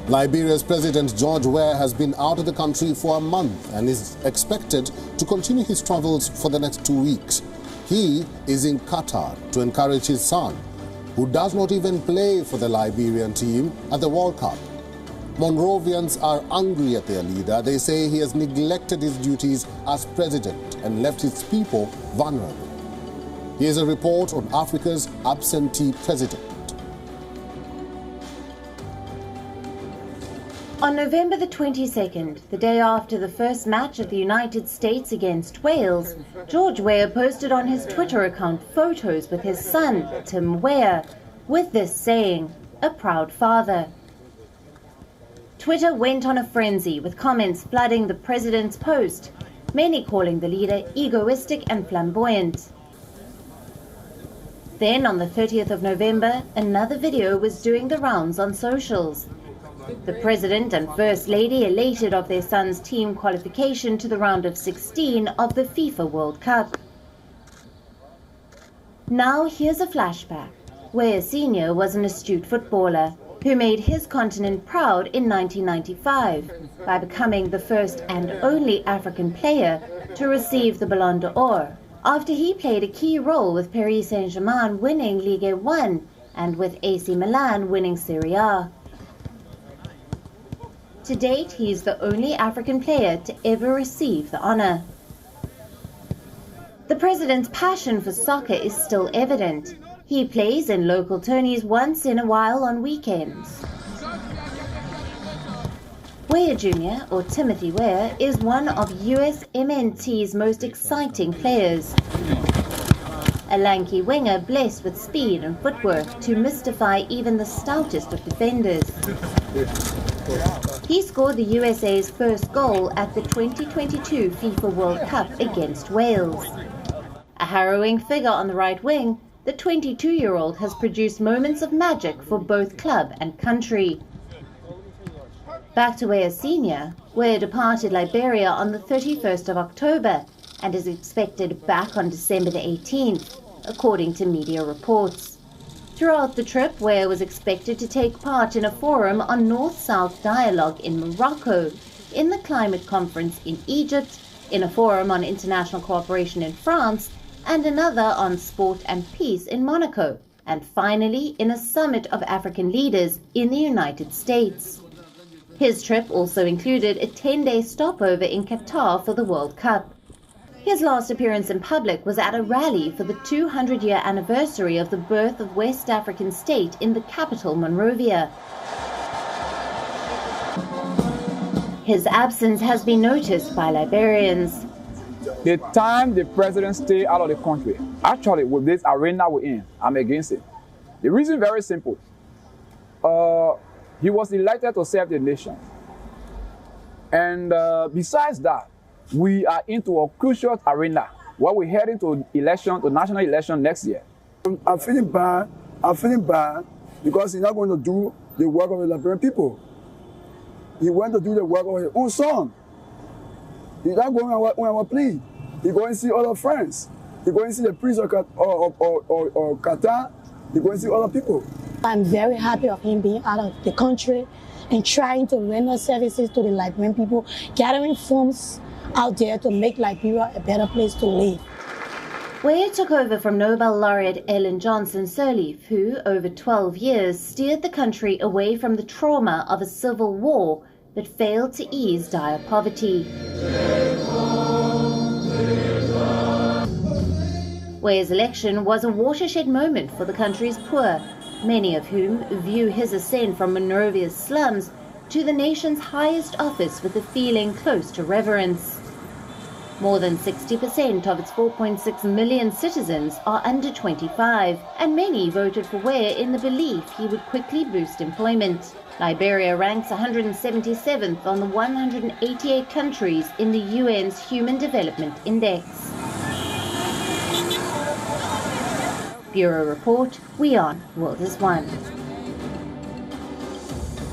Liberia's President George Weah has been out of the country for a month and is expected to continue his travels for the next 2 weeks. He is in Qatar to encourage his son, who does not even play for the Liberian team at the World Cup. Monrovians are angry at their leader. They say he has neglected his duties as president and left his people vulnerable. Here's a report on Africa's absentee president. On November the 22nd, the day after the first match of the United States against Wales, George Weah posted on his Twitter account photos with his son, Tim Weah, with this saying, "A proud father." Twitter went on a frenzy with comments flooding the president's post, many calling the leader egoistic and flamboyant. Then on the 30th of November, another video was doing the rounds on socials. The President and First Lady elated of their son's team qualification to the round of 16 of the FIFA World Cup. Now here's a flashback. Weah Sr. was an astute footballer who made his continent proud in 1995 by becoming the first and only African player to receive the Ballon d'Or, after he played a key role with Paris Saint-Germain winning Ligue 1 and with AC Milan winning Serie A. To date, he is the only African player to ever receive the honor. The president's passion for soccer is still evident. He plays in local tourneys once in a while on weekends. Weah Jr., or Timothy Weah, is one of USMNT's most exciting players. A lanky winger blessed with speed and footwork to mystify even the stoutest of defenders. He scored the USA's first goal at the 2022 FIFA World Cup against Wales. A harrowing figure on the right wing, the 22-year-old has produced moments of magic for both club and country. Back to Weah Sr., Weah departed Liberia on the 31st of October and is expected back on December the 18th, according to media reports. Throughout the trip, Weah was expected to take part in a forum on North-South dialogue in Morocco, in the climate conference in Egypt, in a forum on international cooperation in France, and another on sport and peace in Monaco, and finally in a summit of African leaders in the United States. His trip also included a 10-day stopover in Qatar for the World Cup. His last appearance in public was at a rally for the 200-year anniversary of the birth of West African state in the capital, Monrovia. His absence has been noticed by Liberians. The time the president stay out of the country, actually with this arena we're in, I'm against it. The reason is very simple. He was elected to serve the nation. And besides that, we are into a crucial arena where we're heading to election, to national election next year. I'm feeling bad because he's not going to do the work of the Liberian people. He went to do the work of his own son. He's not going on a plea. He's going to see other friends. He's going to see the prince of Qatar. He's going to see other people. I'm very happy of him being out of the country and trying to render services to the Liberian people, gathering funds out there to make Liberia a better place to live. Weah took over from Nobel laureate Ellen Johnson Sirleaf, who, over 12 years, steered the country away from the trauma of a civil war but failed to ease dire poverty. Weah's election was a watershed moment for the country's poor, many of whom view his ascent from Monrovia's slums to the nation's highest office with a feeling close to reverence. More than 60% of its 4.6 million citizens are under 25, and many voted for Weah in the belief he would quickly boost employment. Liberia ranks 177th on the 188 countries in the UN's Human Development Index. Bureau Report, WION World is One.